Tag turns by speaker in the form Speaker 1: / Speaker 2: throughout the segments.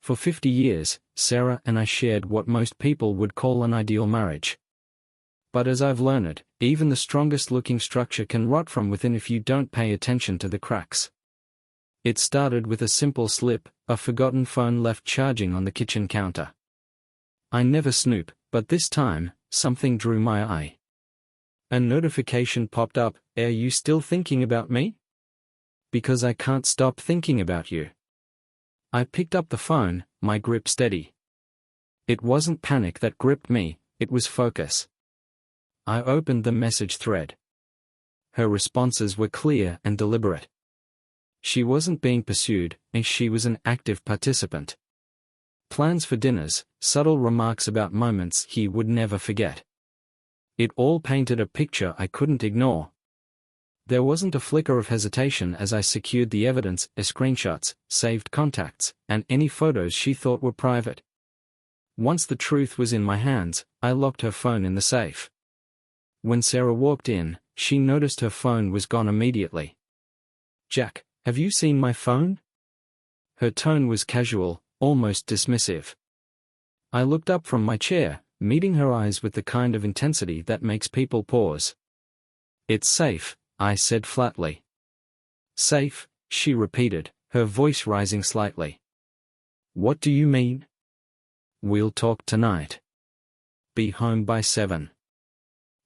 Speaker 1: For 50 years, Sarah and I shared what most people would call an ideal marriage. But as I've learned, even the strongest looking structure can rot from within if you don't pay attention to the cracks. It started with a simple slip, a forgotten phone left charging on the kitchen counter. I never snoop, but this time, something drew my eye. A notification popped up, "Are you still thinking about me?" "Because I can't stop thinking about you." I picked up the phone, my grip steady. It wasn't panic that gripped me, it was focus. I opened the message thread. Her responses were clear and deliberate. She wasn't being pursued, and she was an active participant. Plans for dinners, subtle remarks about moments he would never forget. It all painted a picture I couldn't ignore. There wasn't a flicker of hesitation as I secured the evidence, screenshots, saved contacts, and any photos she thought were private. Once the truth was in my hands, I locked her phone in the safe. When Sarah walked in, she noticed her phone was gone immediately. "Jack, have you seen my phone?" Her tone was casual, almost dismissive. I looked up from my chair, meeting her eyes with the kind of intensity that makes people pause. "It's safe," I said flatly. "Safe?" she repeated, her voice rising slightly. "What do you mean?" "We'll talk tonight. Be home by 7.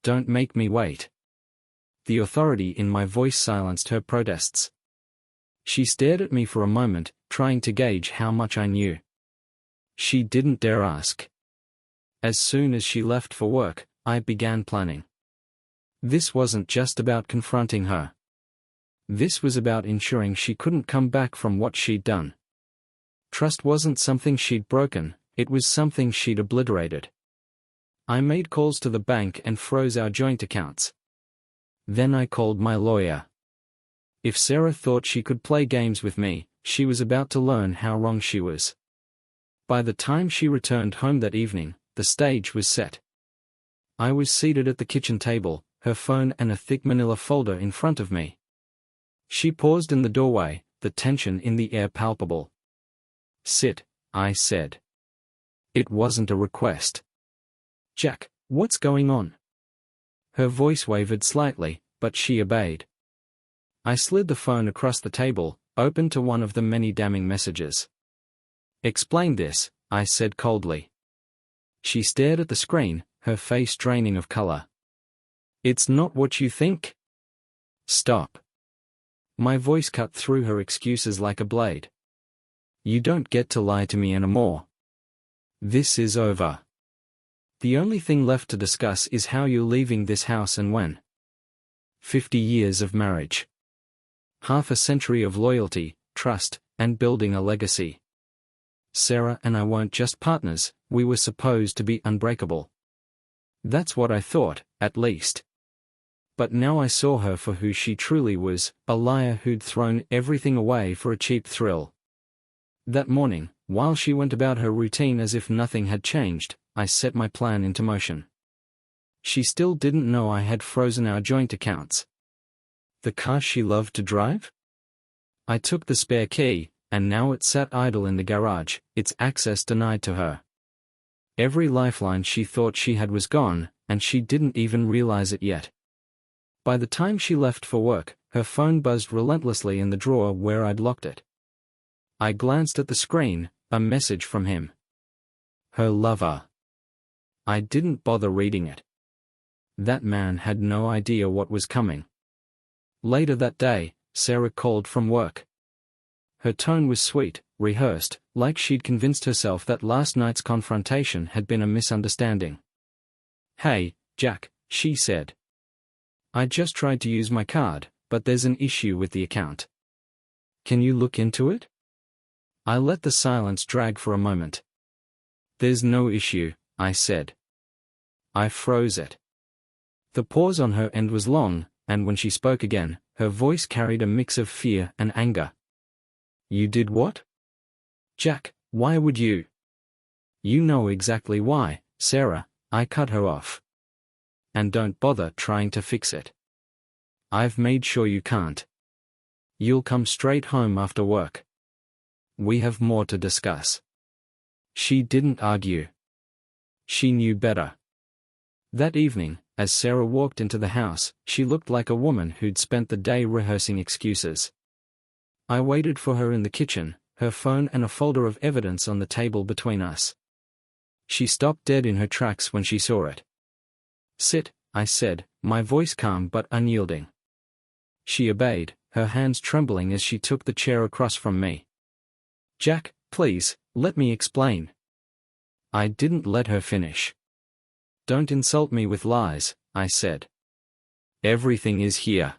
Speaker 1: Don't make me wait." The authority in my voice silenced her protests. She stared at me for a moment, trying to gauge how much I knew. She didn't dare ask. As soon as she left for work, I began planning. This wasn't just about confronting her. This was about ensuring she couldn't come back from what she'd done. Trust wasn't something she'd broken, it was something she'd obliterated. I made calls to the bank and froze our joint accounts. Then I called my lawyer. If Sarah thought she could play games with me, she was about to learn how wrong she was. By the time she returned home that evening, the stage was set. I was seated at the kitchen table, her phone and a thick manila folder in front of me. She paused in the doorway, the tension in the air palpable. "Sit," I said. It wasn't a request. "Jack, what's going on?" Her voice wavered slightly, but she obeyed. I slid the phone across the table, opened to one of the many damning messages. "Explain this," I said coldly. She stared at the screen, her face draining of color. "It's not what you think." "Stop." My voice cut through her excuses like a blade. "You don't get to lie to me anymore. This is over. The only thing left to discuss is how you're leaving this house and when." 50 years of marriage. Half a century of loyalty, trust, and building a legacy. Sarah and I weren't just partners, we were supposed to be unbreakable. That's what I thought, at least. But now I saw her for who she truly was, a liar who'd thrown everything away for a cheap thrill. That morning, while she went about her routine as if nothing had changed, I set my plan into motion. She still didn't know I had frozen our joint accounts. The car she loved to drive? I took the spare key, and now it sat idle in the garage, its access denied to her. Every lifeline she thought she had was gone, and she didn't even realize it yet. By the time she left for work, her phone buzzed relentlessly in the drawer where I'd locked it. I glanced at the screen, a message from him. Her lover. I didn't bother reading it. That man had no idea what was coming. Later that day, Sarah called from work. Her tone was sweet, rehearsed, like she'd convinced herself that last night's confrontation had been a misunderstanding. "Hey, Jack," she said. "I just tried to use my card, but there's an issue with the account. Can you look into it?" I let the silence drag for a moment. "There's no issue," I said. I froze it. The pause on her end was long, and when she spoke again, her voice carried a mix of fear and anger. "You did what?" "Jack, why would you?" "You know exactly why, Sarah," I cut her off. "And don't bother trying to fix it. I've made sure you can't. You'll come straight home after work. We have more to discuss." She didn't argue. She knew better. That evening, as Sarah walked into the house, she looked like a woman who'd spent the day rehearsing excuses. I waited for her in the kitchen, her phone and a folder of evidence on the table between us. She stopped dead in her tracks when she saw it. "Sit," I said, my voice calm but unyielding. She obeyed, her hands trembling as she took the chair across from me. "Jack, please, let me explain." I didn't let her finish. "Don't insult me with lies," I said. "Everything is here.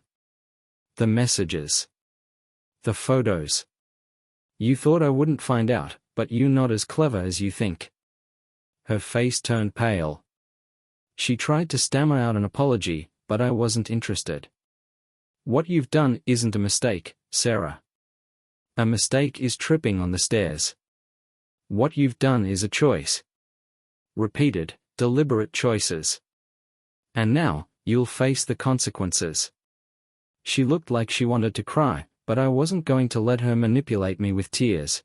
Speaker 1: The messages. The photos. You thought I wouldn't find out, but you're not as clever as you think." Her face turned pale. She tried to stammer out an apology, but I wasn't interested. "What you've done isn't a mistake, Sarah. A mistake is tripping on the stairs. What you've done is a choice. Repeated, deliberate choices. And now, you'll face the consequences." She looked like she wanted to cry, but I wasn't going to let her manipulate me with tears.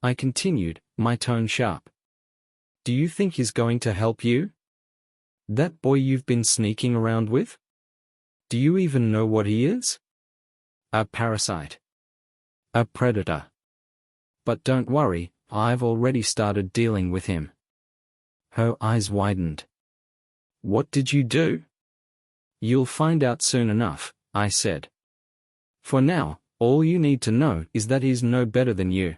Speaker 1: I continued, my tone sharp. "Do you think he's going to help you? That boy you've been sneaking around with? Do you even know what he is? A parasite. A predator. But don't worry, I've already started dealing with him." Her eyes widened. "What did you do?" "You'll find out soon enough," I said. "For now, all you need to know is that he's no better than you.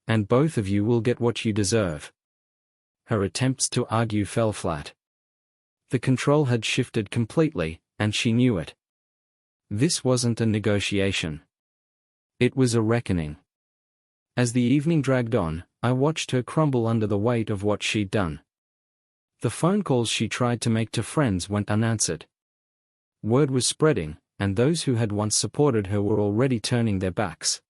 Speaker 1: And both of you will get what you deserve." Her attempts to argue fell flat. The control had shifted completely, and she knew it. This wasn't a negotiation. It was a reckoning. As the evening dragged on, I watched her crumble under the weight of what she'd done. The phone calls she tried to make to friends went unanswered. Word was spreading, and those who had once supported her were already turning their backs.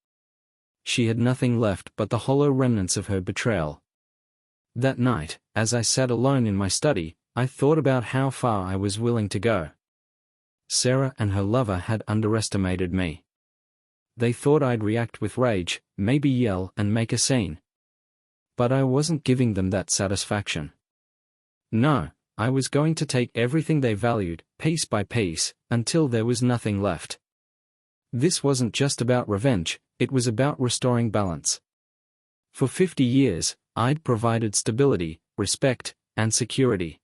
Speaker 1: She had nothing left but the hollow remnants of her betrayal. That night, as I sat alone in my study, I thought about how far I was willing to go. Sarah and her lover had underestimated me. They thought I'd react with rage, maybe yell and make a scene. But I wasn't giving them that satisfaction. No, I was going to take everything they valued, piece by piece, until there was nothing left. This wasn't just about revenge, it was about restoring balance. For 50 years, I'd provided stability, respect, and security.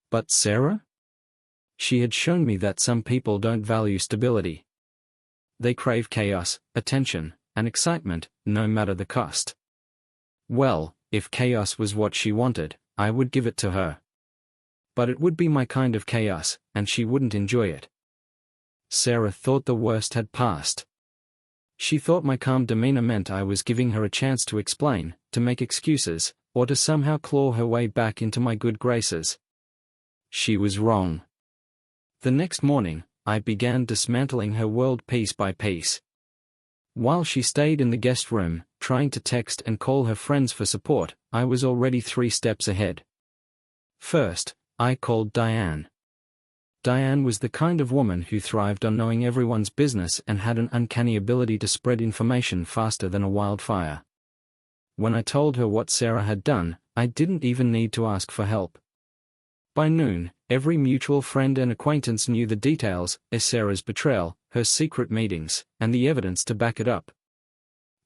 Speaker 1: But Sarah? She had shown me that some people don't value stability. They crave chaos, attention, and excitement, no matter the cost. Well, if chaos was what she wanted, I would give it to her. But it would be my kind of chaos, and she wouldn't enjoy it. Sarah thought the worst had passed. She thought my calm demeanor meant I was giving her a chance to explain, to make excuses, or to somehow claw her way back into my good graces. She was wrong. The next morning, I began dismantling her world piece by piece. While she stayed in the guest room, trying to text and call her friends for support, I was already 3 steps ahead. First, I called Diane. Diane was the kind of woman who thrived on knowing everyone's business and had an uncanny ability to spread information faster than a wildfire. When I told her what Sarah had done, I didn't even need to ask for help. By noon, every mutual friend and acquaintance knew the details of Sarah's betrayal, her secret meetings, and the evidence to back it up.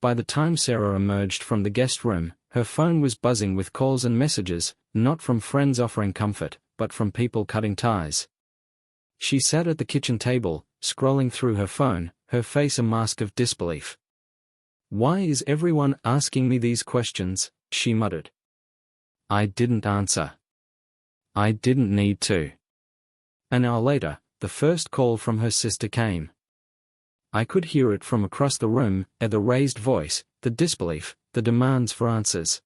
Speaker 1: By the time Sarah emerged from the guest room, her phone was buzzing with calls and messages, not from friends offering comfort, but from people cutting ties. She sat at the kitchen table, scrolling through her phone, her face a mask of disbelief. "Why is everyone asking me these questions?" she muttered. I didn't answer. I didn't need to. An hour later, the first call from her sister came. I could hear it from across the room, the raised voice, the disbelief, the demands for answers.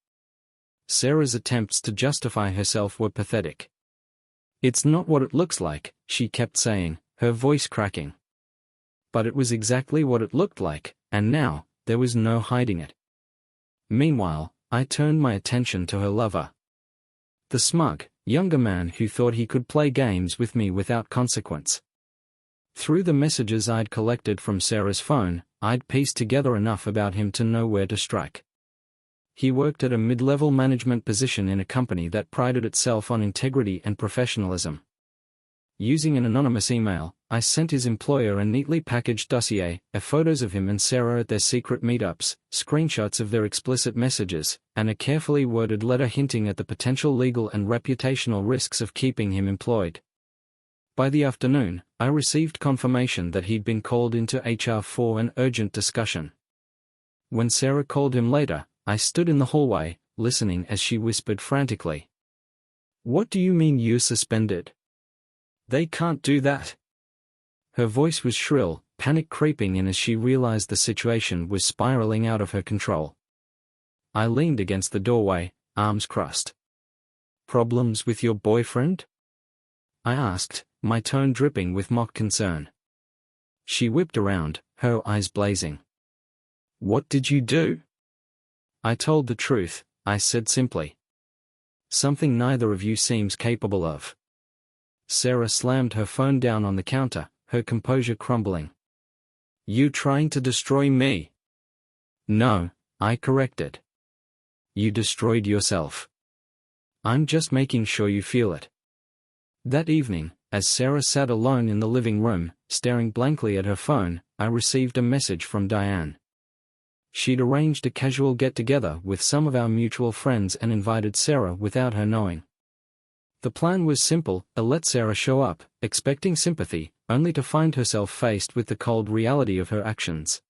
Speaker 1: Sarah's attempts to justify herself were pathetic. "It's not what it looks like," she kept saying, her voice cracking. But it was exactly what it looked like, and now, there was no hiding it. Meanwhile, I turned my attention to her lover. The smug, younger man who thought he could play games with me without consequence. Through the messages I'd collected from Sarah's phone, I'd pieced together enough about him to know where to strike. He worked at a mid-level management position in a company that prided itself on integrity and professionalism. Using an anonymous email, I sent his employer a neatly packaged dossier, photos of him and Sarah at their secret meetups, screenshots of their explicit messages, and a carefully worded letter hinting at the potential legal and reputational risks of keeping him employed. By the afternoon, I received confirmation that he'd been called into HR for an urgent discussion. When Sarah called him later, I stood in the hallway, listening as she whispered frantically. "What do you mean you're suspended? They can't do that." Her voice was shrill, panic creeping in as she realized the situation was spiraling out of her control. I leaned against the doorway, arms crossed. "Problems with your boyfriend?" I asked, my tone dripping with mock concern. She whipped around, her eyes blazing. "What did you do?" "I told the truth," I said simply. "Something neither of you seems capable of." Sarah slammed her phone down on the counter, her composure crumbling. "You trying to destroy me?" "No," I corrected. "You destroyed yourself. I'm just making sure you feel it." That evening, as Sarah sat alone in the living room, staring blankly at her phone, I received a message from Diane. She'd arranged a casual get-together with some of our mutual friends and invited Sarah without her knowing. The plan was simple: let Sarah show up, expecting sympathy, only to find herself faced with the cold reality of her actions.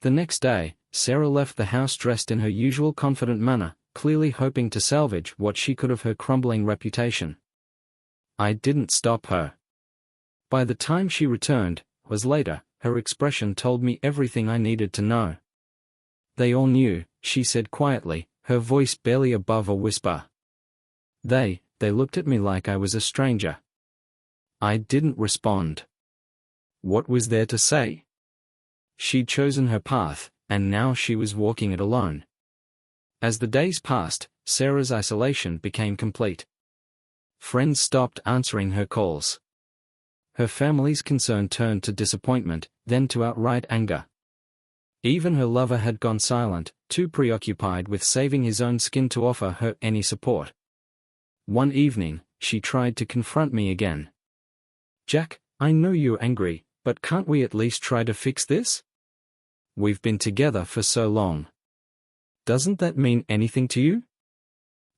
Speaker 1: The next day, Sarah left the house dressed in her usual confident manner, clearly hoping to salvage what she could of her crumbling reputation. I didn't stop her. By the time she returned, was later, her expression told me everything I needed to know. "They all knew," she said quietly, her voice barely above a whisper. They looked at me like I was a stranger. I didn't respond. What was there to say? She'd chosen her path, and now she was walking it alone. As the days passed, Sarah's isolation became complete. Friends stopped answering her calls. Her family's concern turned to disappointment, then to outright anger. Even her lover had gone silent, too preoccupied with saving his own skin to offer her any support. One evening, she tried to confront me again. "Jack, I know you're angry, but can't we at least try to fix this? We've been together for so long. Doesn't that mean anything to you?"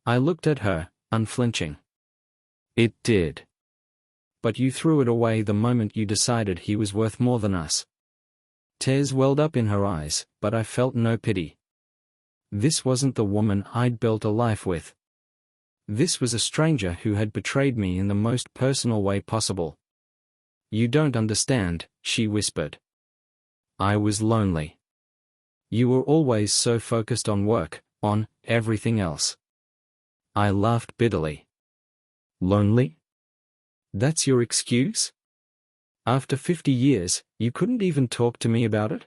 Speaker 1: I looked at her, unflinching. "It did. But you threw it away the moment you decided he was worth more than us." Tears welled up in her eyes, but I felt no pity. This wasn't the woman I'd built a life with. This was a stranger who had betrayed me in the most personal way possible. "You don't understand," she whispered. "I was lonely. You were always so focused on work, on everything else." I laughed bitterly. "Lonely? That's your excuse? After 50 years, you couldn't even talk to me about it?"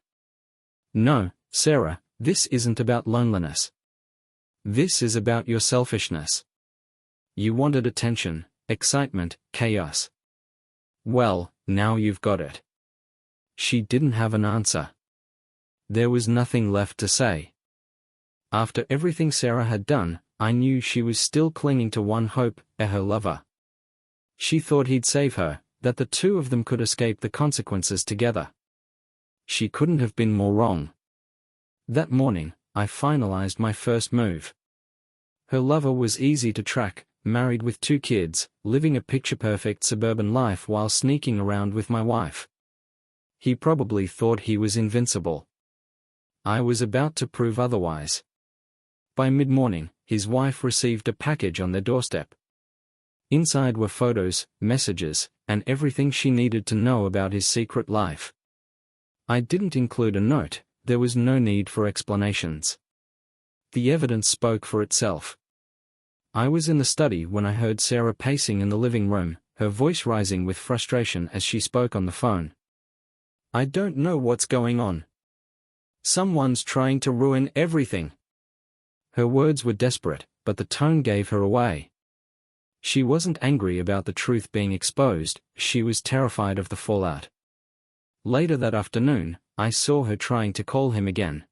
Speaker 1: "No, Sarah, this isn't about loneliness. This is about your selfishness. You wanted attention, excitement, chaos. Well, now you've got it." She didn't have an answer. There was nothing left to say. After everything Sarah had done, I knew she was still clinging to one hope, her lover. She thought he'd save her, that the two of them could escape the consequences together. She couldn't have been more wrong. That morning, I finalized my first move. Her lover was easy to track, married with 2 kids, living a picture-perfect suburban life while sneaking around with my wife. He probably thought he was invincible. I was about to prove otherwise. By mid-morning, his wife received a package on their doorstep. Inside were photos, messages, and everything she needed to know about his secret life. I didn't include a note, there was no need for explanations. The evidence spoke for itself. I was in the study when I heard Sarah pacing in the living room, her voice rising with frustration as she spoke on the phone. "I don't know what's going on. Someone's trying to ruin everything." Her words were desperate, but the tone gave her away. She wasn't angry about the truth being exposed, she was terrified of the fallout. Later that afternoon, I saw her trying to call him again.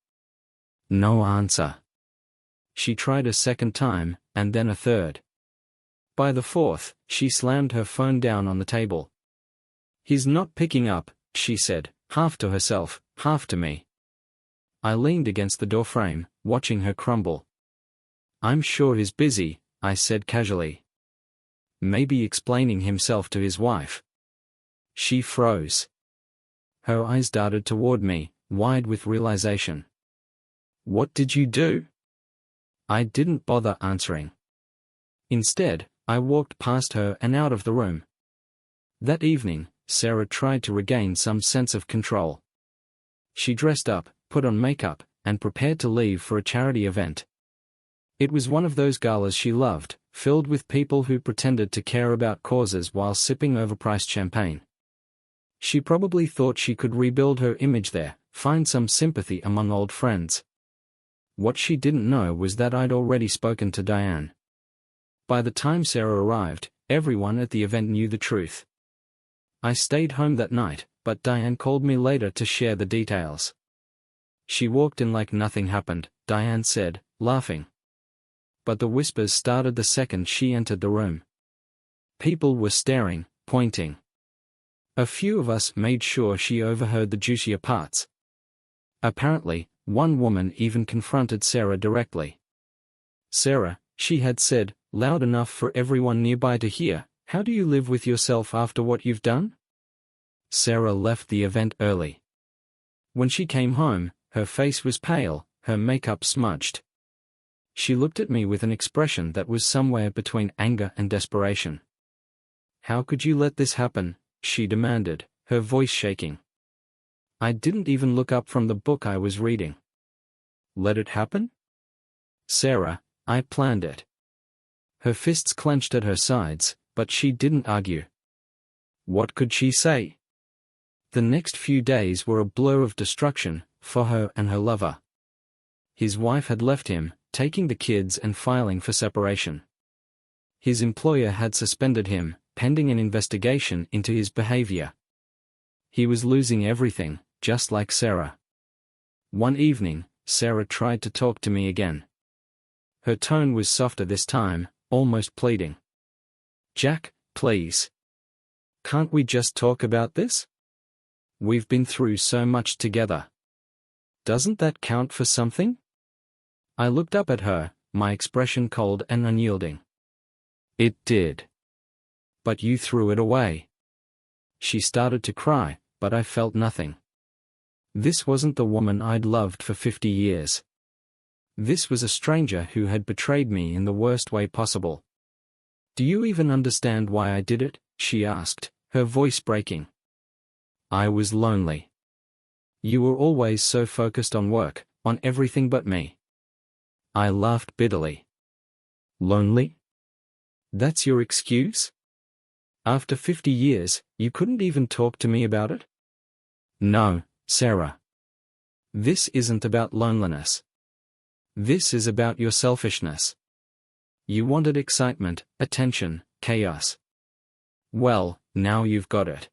Speaker 1: No answer. She tried a second time, and then a third. By the fourth, she slammed her phone down on the table. "He's not picking up," she said, half to herself, half to me. I leaned against the doorframe, watching her crumble. "I'm sure he's busy," I said casually. "Maybe explaining himself to his wife." She froze. Her eyes darted toward me, wide with realization. "What did you do?" I didn't bother answering. Instead, I walked past her and out of the room. That evening, Sarah tried to regain some sense of control. She dressed up, put on makeup, and prepared to leave for a charity event. It was one of those galas she loved, filled with people who pretended to care about causes while sipping overpriced champagne. She probably thought she could rebuild her image there, find some sympathy among old friends. What she didn't know was that I'd already spoken to Diane. By the time Sarah arrived, everyone at the event knew the truth. I stayed home that night, but Diane called me later to share the details. "She walked in like nothing happened," Diane said, laughing. But the whispers started the second she entered the room. People were staring, pointing. A few of us made sure she overheard the juicier parts. Apparently, one woman even confronted Sarah directly. "Sarah," she had said, loud enough for everyone nearby to hear, "how do you live with yourself after what you've done?" Sarah left the event early. When she came home, her face was pale, her makeup smudged. She looked at me with an expression that was somewhere between anger and desperation. "How could you let this happen?" she demanded, her voice shaking. I didn't even look up from the book I was reading. "Let it happen?" "Sarah, I planned it." Her fists clenched at her sides, but she didn't argue. What could she say? The next few days were a blur of destruction, for her and her lover. His wife had left him, taking the kids and filing for separation. His employer had suspended him, pending an investigation into his behavior. He was losing everything, just like Sarah. One evening, Sarah tried to talk to me again. Her tone was softer this time, almost pleading. "Jack, please. Can't we just talk about this? We've been through so much together. Doesn't that count for something?" I looked up at her, my expression cold and unyielding. "It did. But you threw it away." She started to cry, but I felt nothing. This wasn't the woman I'd loved for 50 years. This was a stranger who had betrayed me in the worst way possible. "Do you even understand why I did it?" she asked, her voice breaking. "I was lonely. You were always so focused on work, on everything but me." I laughed bitterly. "Lonely? That's your excuse? After 50 years, you couldn't even talk to me about it?" "No, Sarah. This isn't about loneliness. This is about your selfishness. You wanted excitement, attention, chaos. Well, now you've got it."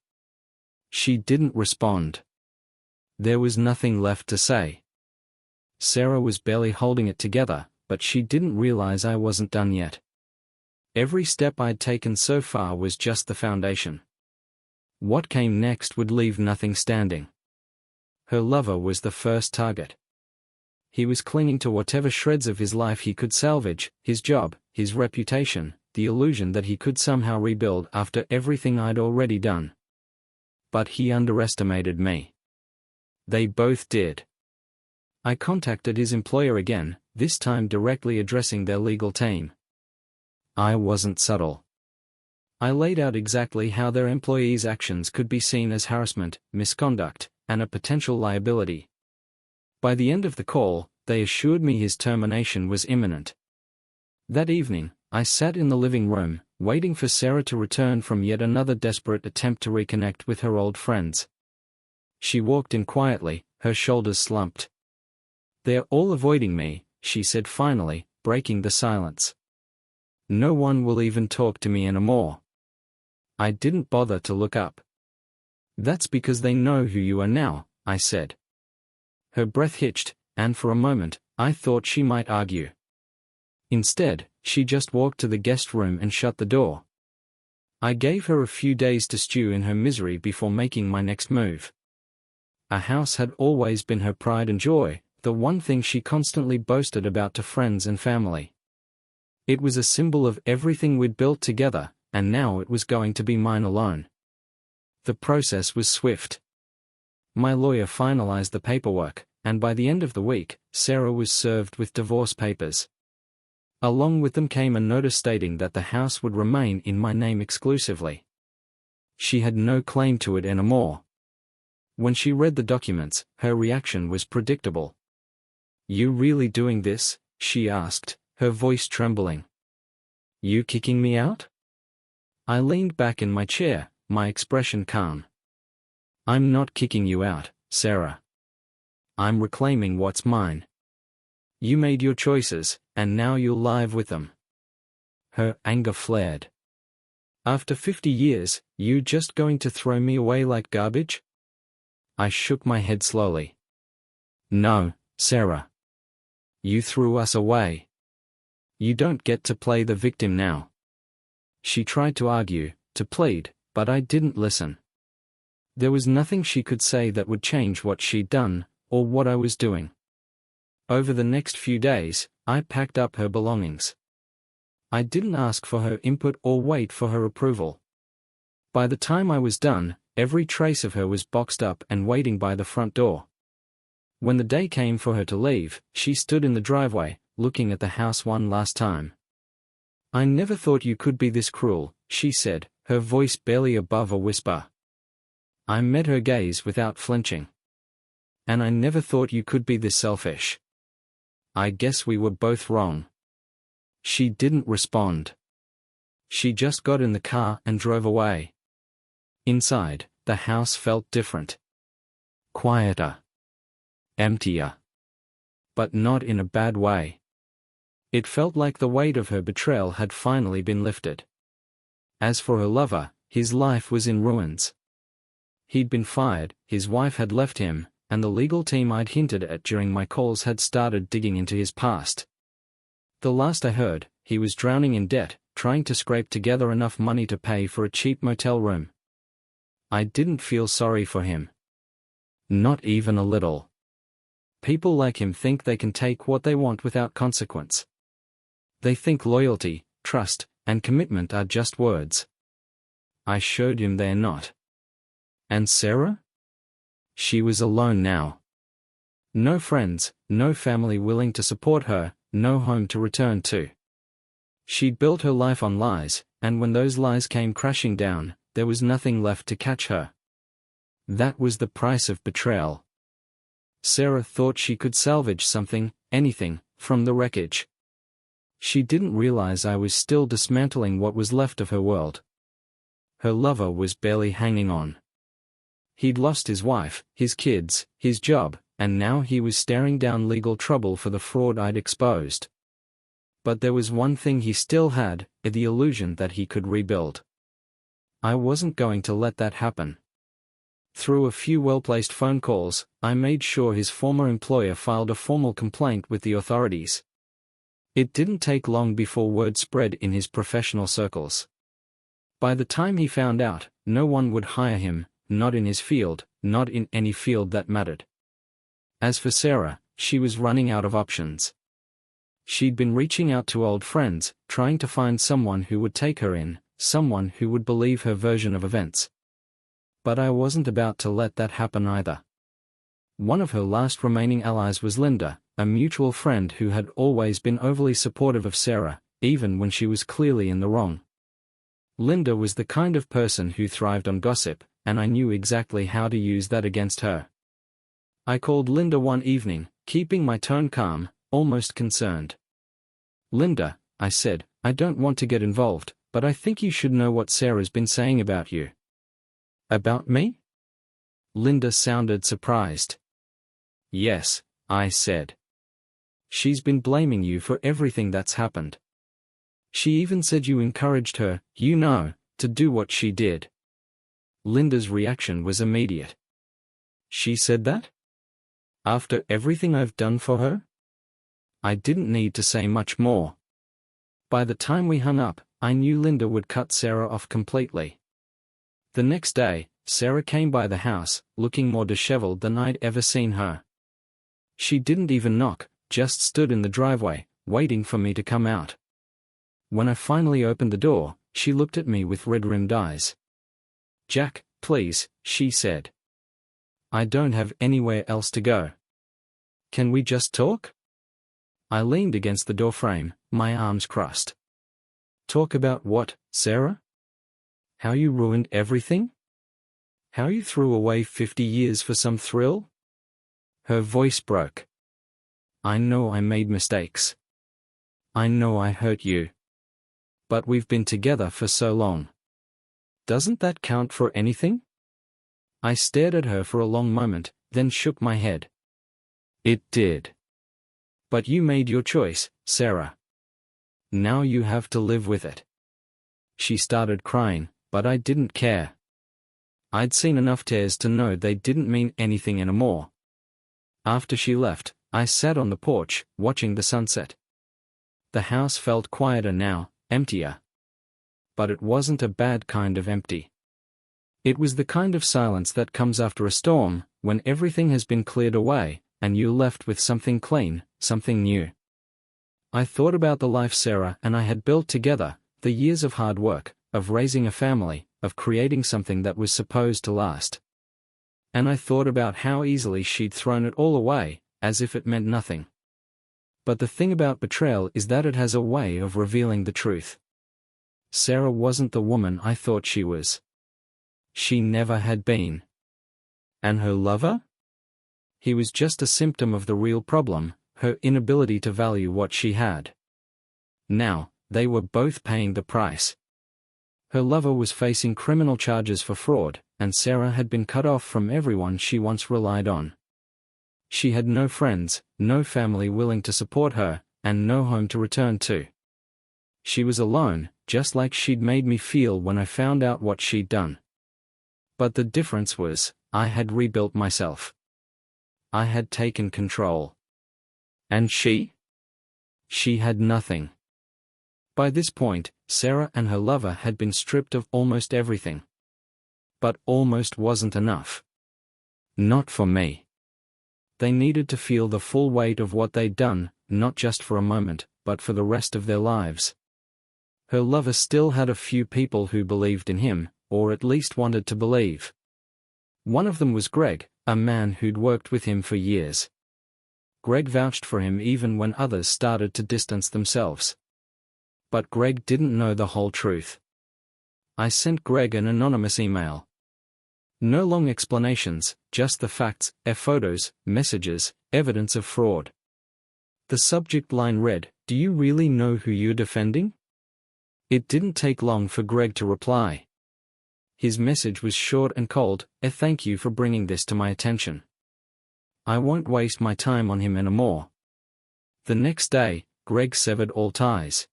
Speaker 1: She didn't respond. There was nothing left to say. Sarah was barely holding it together, but she didn't realize I wasn't done yet. Every step I'd taken so far was just the foundation. What came next would leave nothing standing. Her lover was the first target. He was clinging to whatever shreds of his life he could salvage, his job, his reputation, the illusion that he could somehow rebuild after everything I'd already done. But he underestimated me. They both did. I contacted his employer again, this time directly addressing their legal team. I wasn't subtle. I laid out exactly how their employees' actions could be seen as harassment, misconduct, and a potential liability. By the end of the call, they assured me his termination was imminent. That evening, I sat in the living room, waiting for Sarah to return from yet another desperate attempt to reconnect with her old friends. She walked in quietly, her shoulders slumped. "They're all avoiding me," she said finally, breaking the silence. "No one will even talk to me anymore." I didn't bother to look up. "That's because they know who you are now," I said. Her breath hitched, and for a moment, I thought she might argue. Instead, she just walked to the guest room and shut the door. I gave her a few days to stew in her misery before making my next move. A house had always been her pride and joy, the one thing she constantly boasted about to friends and family. It was a symbol of everything we'd built together, and now it was going to be mine alone. The process was swift. My lawyer finalized the paperwork, and by the end of the week, Sarah was served with divorce papers. Along with them came a notice stating that the house would remain in my name exclusively. She had no claim to it anymore. When she read the documents, her reaction was predictable. "You really doing this?" she asked, her voice trembling. "You kicking me out?" I leaned back in my chair, my expression calm. "I'm not kicking you out, Sarah. I'm reclaiming what's mine. You made your choices, and now you'll live with them." Her anger flared. "After 50 years, you just going to throw me away like garbage?" I shook my head slowly. "No, Sarah. You threw us away. You don't get to play the victim now." She tried to argue, to plead, but I didn't listen. There was nothing she could say that would change what she'd done, or what I was doing. Over the next few days, I packed up her belongings. I didn't ask for her input or wait for her approval. By the time I was done, every trace of her was boxed up and waiting by the front door. When the day came for her to leave, she stood in the driveway, looking at the house one last time. "I never thought you could be this cruel," she said, her voice barely above a whisper. I met her gaze without flinching. "And I never thought you could be this selfish. I guess we were both wrong." She didn't respond. She just got in the car and drove away. Inside, the house felt different. Quieter. Emptier. But not in a bad way. It felt like the weight of her betrayal had finally been lifted. As for her lover, his life was in ruins. He'd been fired, his wife had left him, and the legal team I'd hinted at during my calls had started digging into his past. The last I heard, he was drowning in debt, trying to scrape together enough money to pay for a cheap motel room. I didn't feel sorry for him. Not even a little. People like him think they can take what they want without consequence. They think loyalty, trust, and commitment are just words. I showed him they're not. And Sarah? She was alone now. No friends, no family willing to support her, no home to return to. She'd built her life on lies, and when those lies came crashing down, there was nothing left to catch her. That was the price of betrayal. Sarah thought she could salvage something, anything, from the wreckage. She didn't realize I was still dismantling what was left of her world. Her lover was barely hanging on. He'd lost his wife, his kids, his job, and now he was staring down legal trouble for the fraud I'd exposed. But there was one thing he still had, the illusion that he could rebuild. I wasn't going to let that happen. Through a few well-placed phone calls, I made sure his former employer filed a formal complaint with the authorities. It didn't take long before word spread in his professional circles. By the time he found out, no one would hire him, not in his field, not in any field that mattered. As for Sarah, she was running out of options. She'd been reaching out to old friends, trying to find someone who would take her in, someone who would believe her version of events. But I wasn't about to let that happen either. One of her last remaining allies was Linda, a mutual friend who had always been overly supportive of Sarah, even when she was clearly in the wrong. Linda was the kind of person who thrived on gossip, and I knew exactly how to use that against her. I called Linda one evening, keeping my tone calm, almost concerned. "Linda," I said, "I don't want to get involved, but I think you should know what Sarah's been saying about you." "About me?" Linda sounded surprised. "Yes," I said. "She's been blaming you for everything that's happened. She even said you encouraged her, to do what she did." Linda's reaction was immediate. "She said that? After everything I've done for her?" I didn't need to say much more. By the time we hung up, I knew Linda would cut Sarah off completely. The next day, Sarah came by the house, looking more disheveled than I'd ever seen her. She didn't even knock, just stood in the driveway, waiting for me to come out. When I finally opened the door, she looked at me with red-rimmed eyes. "Jack, please," she said. "I don't have anywhere else to go. Can we just talk?" I leaned against the doorframe, my arms crossed. "Talk about what, Sarah? How you ruined everything? How you threw away 50 years for some thrill?" Her voice broke. "I know I made mistakes. I know I hurt you. But we've been together for so long. Doesn't that count for anything?" I stared at her for a long moment, then shook my head. "It did. But you made your choice, Sarah. Now you have to live with it." She started crying, but I didn't care. I'd seen enough tears to know they didn't mean anything anymore. After she left, I sat on the porch, watching the sunset. The house felt quieter now, emptier. But it wasn't a bad kind of empty. It was the kind of silence that comes after a storm, when everything has been cleared away, and you're left with something clean, something new. I thought about the life Sarah and I had built together, the years of hard work, of raising a family, of creating something that was supposed to last. And I thought about how easily she'd thrown it all away, as if it meant nothing. But the thing about betrayal is that it has a way of revealing the truth. Sarah wasn't the woman I thought she was. She never had been. And her lover? He was just a symptom of the real problem, her inability to value what she had. Now, they were both paying the price. Her lover was facing criminal charges for fraud, and Sarah had been cut off from everyone she once relied on. She had no friends, no family willing to support her, and no home to return to. She was alone, just like she'd made me feel when I found out what she'd done. But the difference was, I had rebuilt myself. I had taken control. And she? She had nothing. By this point, Sarah and her lover had been stripped of almost everything. But almost wasn't enough. Not for me. They needed to feel the full weight of what they'd done, not just for a moment, but for the rest of their lives. Her lover still had a few people who believed in him, or at least wanted to believe. One of them was Greg, a man who'd worked with him for years. Greg vouched for him even when others started to distance themselves. But Greg didn't know the whole truth. I sent Greg an anonymous email. No long explanations, just the facts, photos, messages, evidence of fraud. The subject line read, "Do you really know who you're defending?" It didn't take long for Greg to reply. His message was short and cold, "Thank you for bringing this to my attention. I won't waste my time on him anymore." The next day, Greg severed all ties.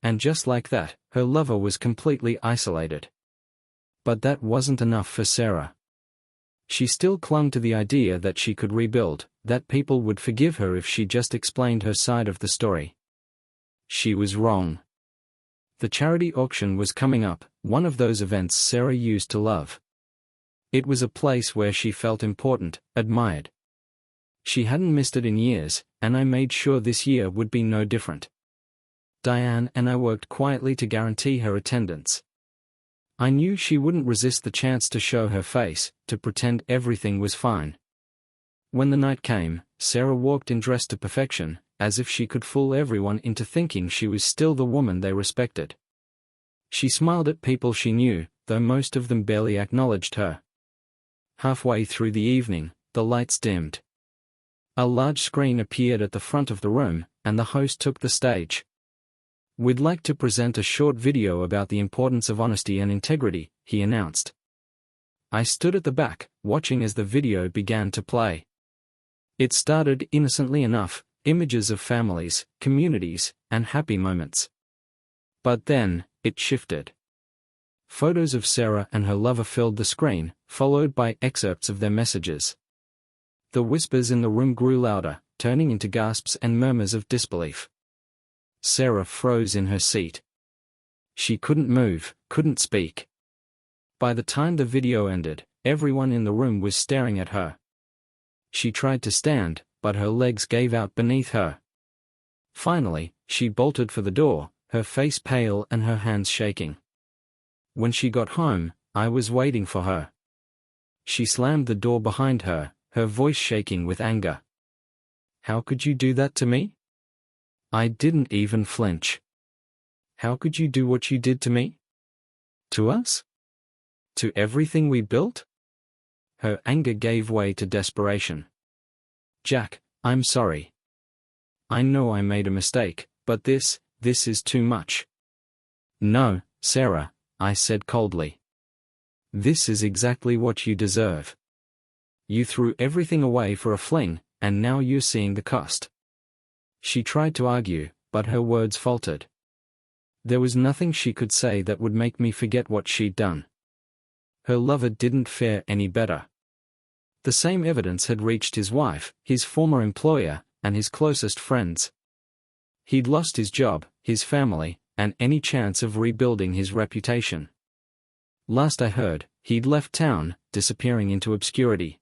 Speaker 1: And just like that, her lover was completely isolated. But that wasn't enough for Sarah. She still clung to the idea that she could rebuild, that people would forgive her if she just explained her side of the story. She was wrong. The charity auction was coming up, one of those events Sarah used to love. It was a place where she felt important, admired. She hadn't missed it in years, and I made sure this year would be no different. Diane and I worked quietly to guarantee her attendance. I knew she wouldn't resist the chance to show her face, to pretend everything was fine. When the night came, Sarah walked in dressed to perfection, as if she could fool everyone into thinking she was still the woman they respected. She smiled at people she knew, though most of them barely acknowledged her. Halfway through the evening, the lights dimmed. A large screen appeared at the front of the room, and the host took the stage. "We'd like to present a short video about the importance of honesty and integrity," he announced. I stood at the back, watching as the video began to play. It started innocently enough, images of families, communities, and happy moments. But then, it shifted. Photos of Sarah and her lover filled the screen, followed by excerpts of their messages. The whispers in the room grew louder, turning into gasps and murmurs of disbelief. Sarah froze in her seat. She couldn't move, couldn't speak. By the time the video ended, everyone in the room was staring at her. She tried to stand, but her legs gave out beneath her. Finally, she bolted for the door, her face pale and her hands shaking. When she got home, I was waiting for her. She slammed the door behind her, her voice shaking with anger. "How could you do that to me?" I didn't even flinch. "How could you do what you did to me? To us? To everything we built?" Her anger gave way to desperation. "Jack, I'm sorry. I know I made a mistake, but this is too much." "No, Sarah," I said coldly. "This is exactly what you deserve. You threw everything away for a fling, and now you're seeing the cost." She tried to argue, but her words faltered. There was nothing she could say that would make me forget what she'd done. Her lover didn't fare any better. The same evidence had reached his wife, his former employer, and his closest friends. He'd lost his job, his family, and any chance of rebuilding his reputation. Last I heard, he'd left town, disappearing into obscurity.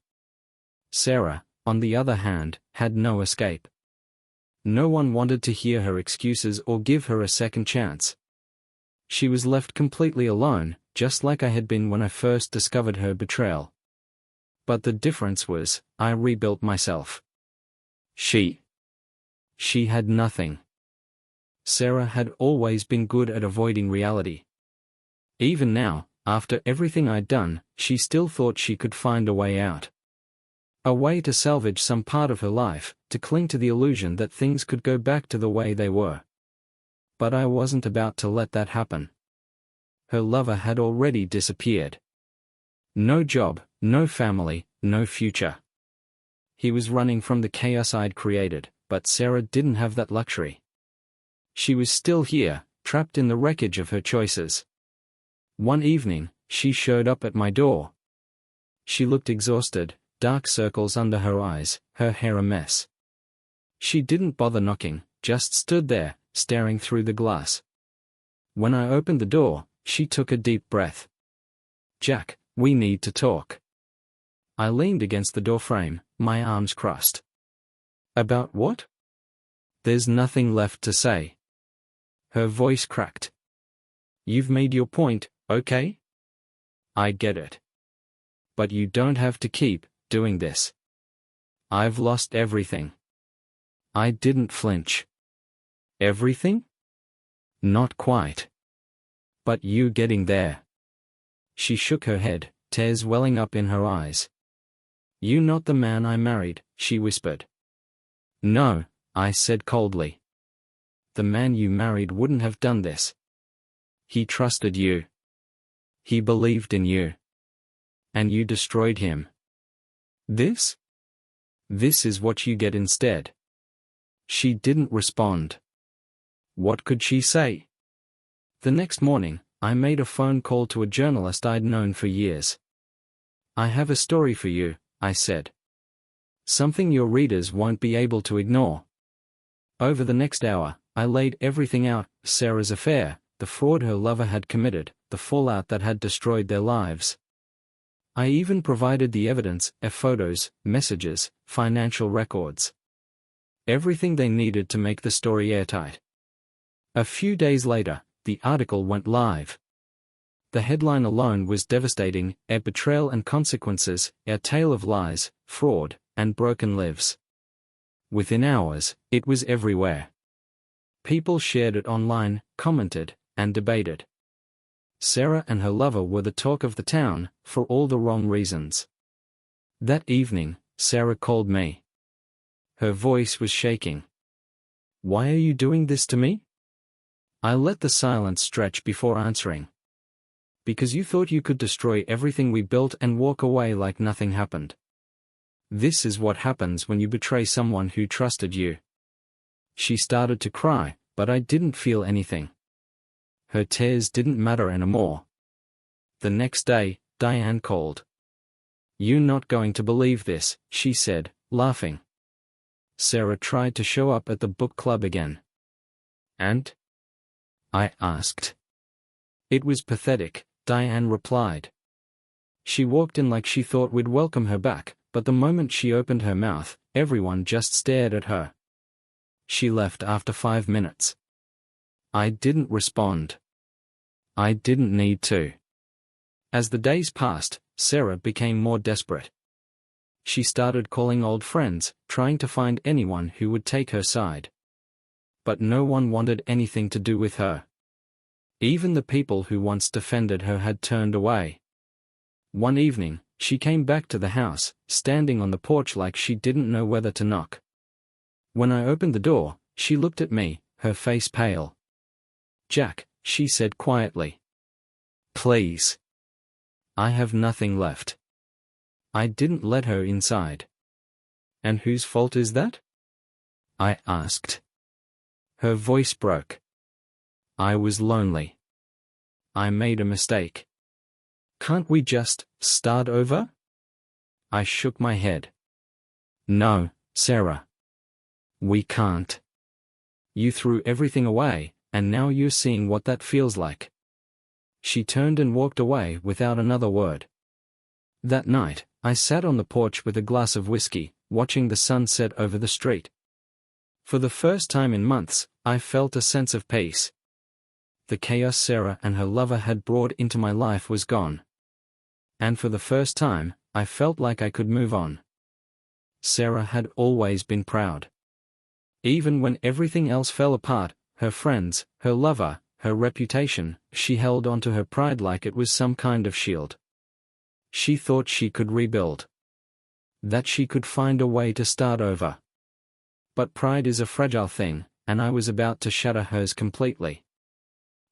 Speaker 1: Sarah, on the other hand, had no escape. No one wanted to hear her excuses or give her a second chance. She was left completely alone, just like I had been when I first discovered her betrayal. But the difference was, I rebuilt myself. She had nothing. Sarah had always been good at avoiding reality. Even now, after everything I'd done, she still thought she could find a way out. A way to salvage some part of her life, to cling to the illusion that things could go back to the way they were. But I wasn't about to let that happen. Her lover had already disappeared. No job, no family, no future. He was running from the chaos I'd created, but Sarah didn't have that luxury. She was still here, trapped in the wreckage of her choices. One evening, she showed up at my door. She looked exhausted, dark circles under her eyes, her hair a mess. She didn't bother knocking, just stood there, staring through the glass. When I opened the door, she took a deep breath. "Jack, we need to talk." I leaned against the doorframe, my arms crossed. "About what?" "There's nothing left to say." Her voice cracked. "You've made your point, okay? I get it. But you don't have to keep doing this. I've lost everything." I didn't flinch. "Everything?" "Not quite. But you getting there." She shook her head, tears welling up in her eyes. "You not the man I married," she whispered. "No," I said coldly. "The man you married wouldn't have done this. He trusted you. He believed in you. And you destroyed him. This is what you get instead." She didn't respond. What could she say? The next morning, I made a phone call to a journalist I'd known for years. "I have a story for you," I said. "Something your readers won't be able to ignore." Over the next hour, I laid everything out: Sarah's affair, the fraud her lover had committed, the fallout that had destroyed their lives. I even provided the evidence: photos, messages, financial records. Everything they needed to make the story airtight. A few days later, the article went live. The headline alone was devastating: "A Betrayal and Consequences, a Tale of Lies, Fraud, and Broken Lives." Within hours, it was everywhere. People shared it online, commented, and debated. Sarah and her lover were the talk of the town, for all the wrong reasons. That evening, Sarah called me. Her voice was shaking. "Why are you doing this to me?" I let the silence stretch before answering. "Because you thought you could destroy everything we built and walk away like nothing happened. This is what happens when you betray someone who trusted you." She started to cry, but I didn't feel anything. Her tears didn't matter anymore. The next day, Diane called. "You're not going to believe this," she said, laughing. Sarah tried to show up at the book club again. And? I asked. It was pathetic, Diane replied. She walked in like she thought we'd welcome her back, but the moment she opened her mouth, everyone just stared at her. She left after 5 minutes. I didn't respond. I didn't need to. As the days passed, Sarah became more desperate. She started calling old friends, trying to find anyone who would take her side. But no one wanted anything to do with her. Even the people who once defended her had turned away. One evening, she came back to the house, standing on the porch like she didn't know whether to knock. When I opened the door, she looked at me, her face pale. "Jack," she said quietly. "Please. I have nothing left." I didn't let her inside. "And whose fault is that?" I asked. Her voice broke. "I was lonely. I made a mistake. Can't we just start over?" I shook my head. "No, Sarah. We can't. You threw everything away, and now you're seeing what that feels like." She turned and walked away without another word. That night, I sat on the porch with a glass of whiskey, watching the sun set over the street. For the first time in months, I felt a sense of peace. The chaos Sarah and her lover had brought into my life was gone. And for the first time, I felt like I could move on. Sarah had always been proud. Even when everything else fell apart, her friends, her lover, her reputation, she held onto her pride like it was some kind of shield. She thought she could rebuild. That she could find a way to start over. But pride is a fragile thing, and I was about to shatter hers completely.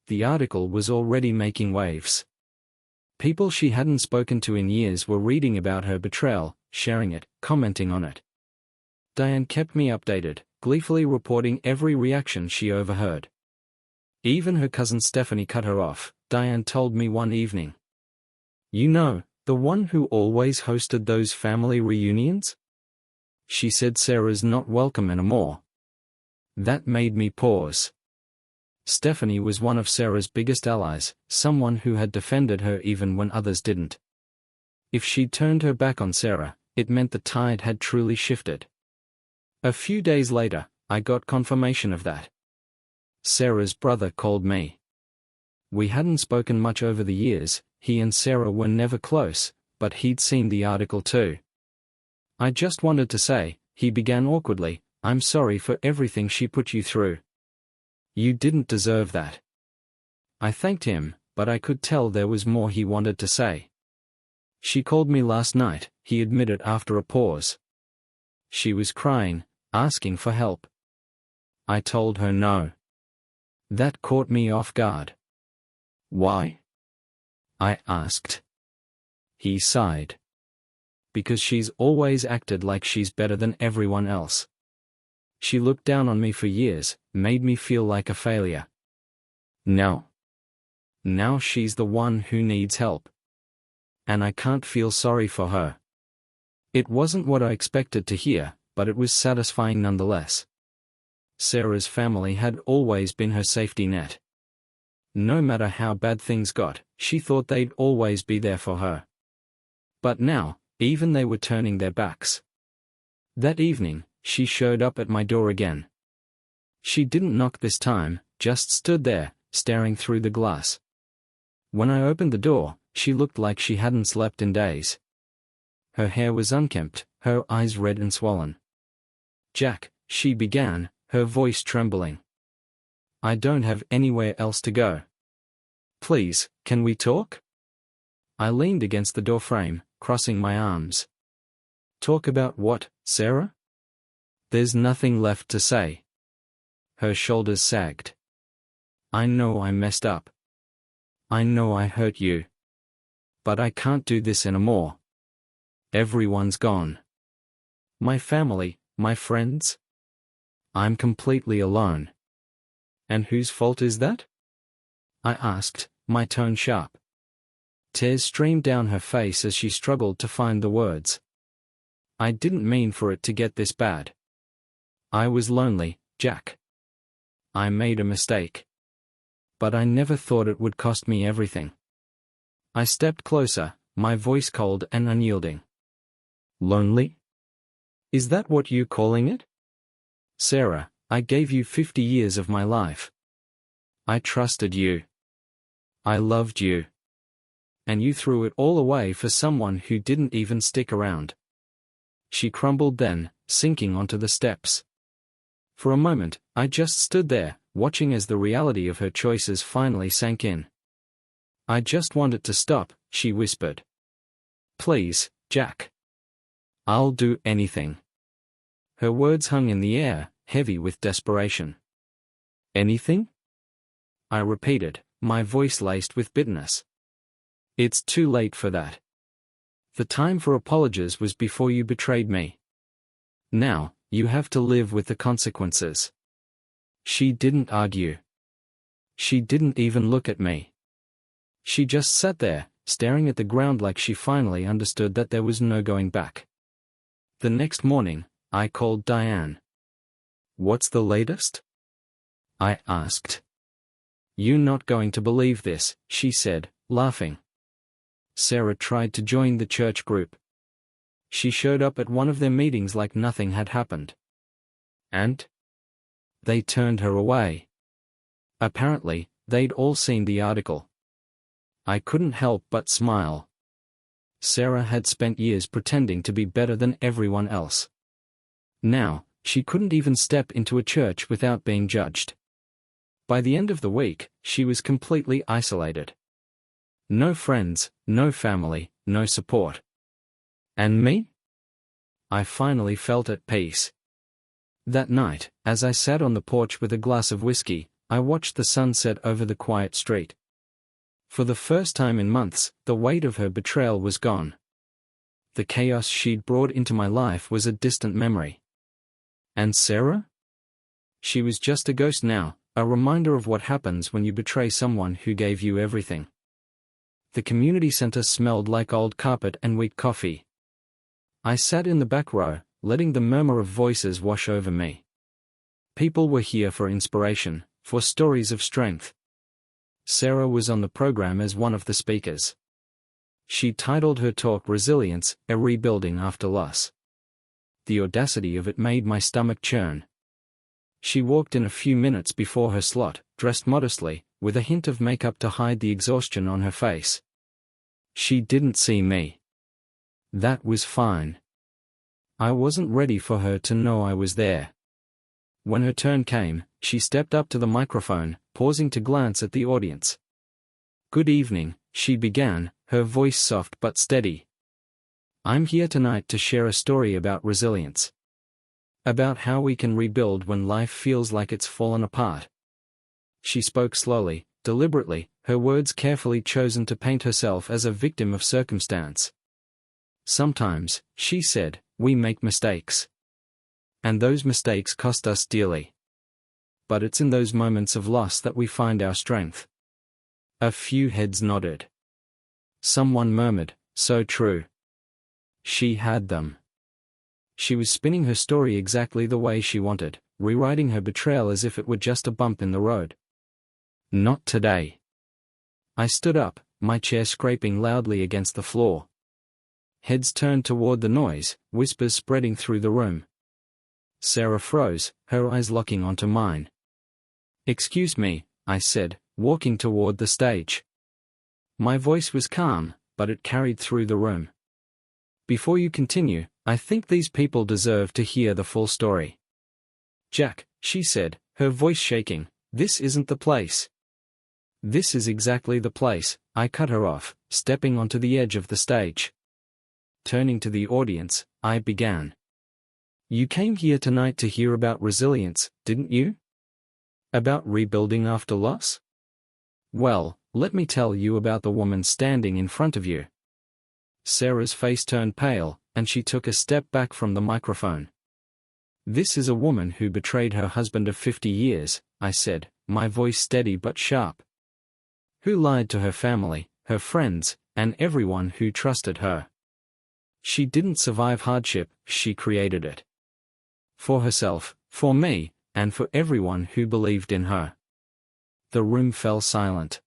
Speaker 1: The article was already making waves. People she hadn't spoken to in years were reading about her betrayal, sharing it, commenting on it. Diane kept me updated, gleefully reporting every reaction she overheard. Even her cousin Stephanie cut her off, Diane told me one evening. "You know, the one who always hosted those family reunions? She said Sarah's not welcome anymore." That made me pause. Stephanie was one of Sarah's biggest allies, someone who had defended her even when others didn't. If she'd turned her back on Sarah, it meant the tide had truly shifted. A few days later, I got confirmation of that. Sarah's brother called me. We hadn't spoken much over the years, he and Sarah were never close, but he'd seen the article too. "I just wanted to say," he began awkwardly, "I'm sorry for everything she put you through. You didn't deserve that." I thanked him, but I could tell there was more he wanted to say. "She called me last night," he admitted after a pause. "She was crying, asking for help. I told her no. That caught me off guard." "Why?" I asked. He sighed. "Because she's always acted like she's better than everyone else. She looked down on me for years, made me feel like a failure. Now she's the one who needs help. And I can't feel sorry for her." It wasn't what I expected to hear, but it was satisfying nonetheless. Sarah's family had always been her safety net. No matter how bad things got, she thought they'd always be there for her. But now, even they were turning their backs. That evening, she showed up at my door again. She didn't knock this time, just stood there, staring through the glass. When I opened the door, she looked like she hadn't slept in days. Her hair was unkempt, her eyes red and swollen. "Jack," she began, her voice trembling. "I don't have anywhere else to go. Please, can we talk?" I leaned against the doorframe, crossing my arms. "Talk about what, Sarah?" "There's nothing left to say." Her shoulders sagged. "I know I messed up. I know I hurt you. But I can't do this anymore. Everyone's gone. My family, my friends. I'm completely alone." "And whose fault is that?" I asked, my tone sharp. Tears streamed down her face as she struggled to find the words. "I didn't mean for it to get this bad. I was lonely, Jack. I made a mistake. But I never thought it would cost me everything. I stepped closer, my voice cold and unyielding. Lonely? Is that what you're calling it? Sarah, I gave you 50 years of my life. I trusted you. I loved you. And you threw it all away for someone who didn't even stick around. She crumbled then, sinking onto the steps. For a moment, I just stood there, watching as the reality of her choices finally sank in. I just want it to stop, she whispered. Please, Jack. I'll do anything. Her words hung in the air, heavy with desperation. Anything? I repeated, my voice laced with bitterness. It's too late for that. The time for apologies was before you betrayed me. Now, you have to live with the consequences. She didn't argue. She didn't even look at me. She just sat there, staring at the ground like she finally understood that there was no going back. The next morning, I called Diane. What's the latest? I asked. You're not going to believe this, she said, laughing. Sarah tried to join the church group. She showed up at one of their meetings like nothing had happened. And? They turned her away. Apparently, they'd all seen the article. I couldn't help but smile. Sarah had spent years pretending to be better than everyone else. Now, she couldn't even step into a church without being judged. By the end of the week, she was completely isolated. No friends, no family, no support. And me? I finally felt at peace. That night, as I sat on the porch with a glass of whiskey, I watched the sunset over the quiet street. For the first time in months, the weight of her betrayal was gone. The chaos she'd brought into my life was a distant memory. And Sarah? She was just a ghost now, a reminder of what happens when you betray someone who gave you everything. The community center smelled like old carpet and weak coffee. I sat in the back row, letting the murmur of voices wash over me. People were here for inspiration, for stories of strength. Sarah was on the program as one of the speakers. She titled her talk Resilience, a Rebuilding After Loss. The audacity of it made my stomach churn. She walked in a few minutes before her slot, dressed modestly, with a hint of makeup to hide the exhaustion on her face. She didn't see me. That was fine. I wasn't ready for her to know I was there. When her turn came, she stepped up to the microphone, pausing to glance at the audience. Good evening, she began, her voice soft but steady. I'm here tonight to share a story about resilience. About how we can rebuild when life feels like it's fallen apart. She spoke slowly, deliberately, her words carefully chosen to paint herself as a victim of circumstance. Sometimes, she said, we make mistakes. And those mistakes cost us dearly. But it's in those moments of loss that we find our strength. A few heads nodded. Someone murmured, so true. She had them. She was spinning her story exactly the way she wanted, rewriting her betrayal as if it were just a bump in the road. Not today. I stood up, my chair scraping loudly against the floor. Heads turned toward the noise, whispers spreading through the room. Sarah froze, her eyes locking onto mine. Excuse me, I said, walking toward the stage. My voice was calm, but it carried through the room. Before you continue, I think these people deserve to hear the full story. Jack, she said, her voice shaking, this isn't the place. This is exactly the place, I cut her off, stepping onto the edge of the stage. Turning to the audience, I began. You came here tonight to hear about resilience, didn't you? About rebuilding after loss? Well, let me tell you about the woman standing in front of you. Sarah's face turned pale, and she took a step back from the microphone. This is a woman who betrayed her husband of 50 years, I said, my voice steady but sharp. Who lied to her family, her friends, and everyone who trusted her. She didn't survive hardship, she created it. For herself, for me, and for everyone who believed in her. The room fell silent.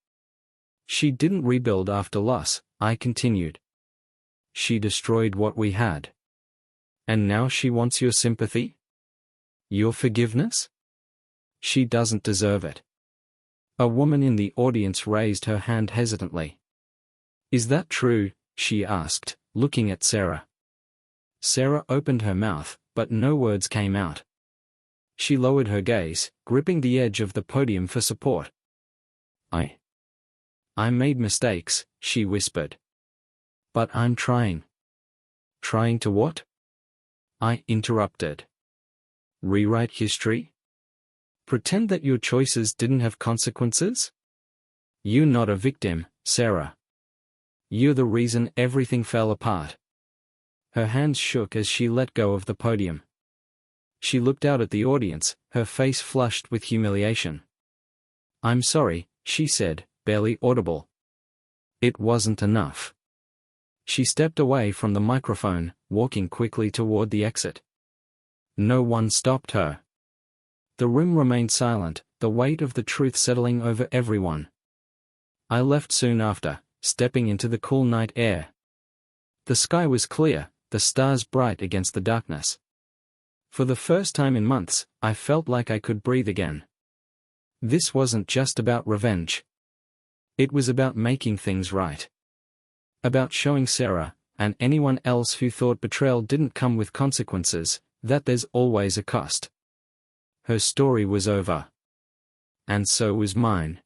Speaker 1: She didn't rebuild after loss, I continued. She destroyed what we had. And now she wants your sympathy? Your forgiveness? She doesn't deserve it. A woman in the audience raised her hand hesitantly. Is that true? She asked, looking at Sarah. Sarah opened her mouth, but no words came out. She lowered her gaze, gripping the edge of the podium for support. I made mistakes, she whispered. But I'm trying. Trying to what? I interrupted. Rewrite history? Pretend that your choices didn't have consequences? You're not a victim, Sarah. You're the reason everything fell apart. Her hands shook as she let go of the podium. She looked out at the audience, her face flushed with humiliation. I'm sorry, she said, barely audible. It wasn't enough. She stepped away from the microphone, walking quickly toward the exit. No one stopped her. The room remained silent, the weight of the truth settling over everyone. I left soon after, stepping into the cool night air. The sky was clear, the stars bright against the darkness. For the first time in months, I felt like I could breathe again. This wasn't just about revenge. It was about making things right. About showing Sarah, and anyone else who thought betrayal didn't come with consequences, that there's always a cost. Her story was over. And so was mine.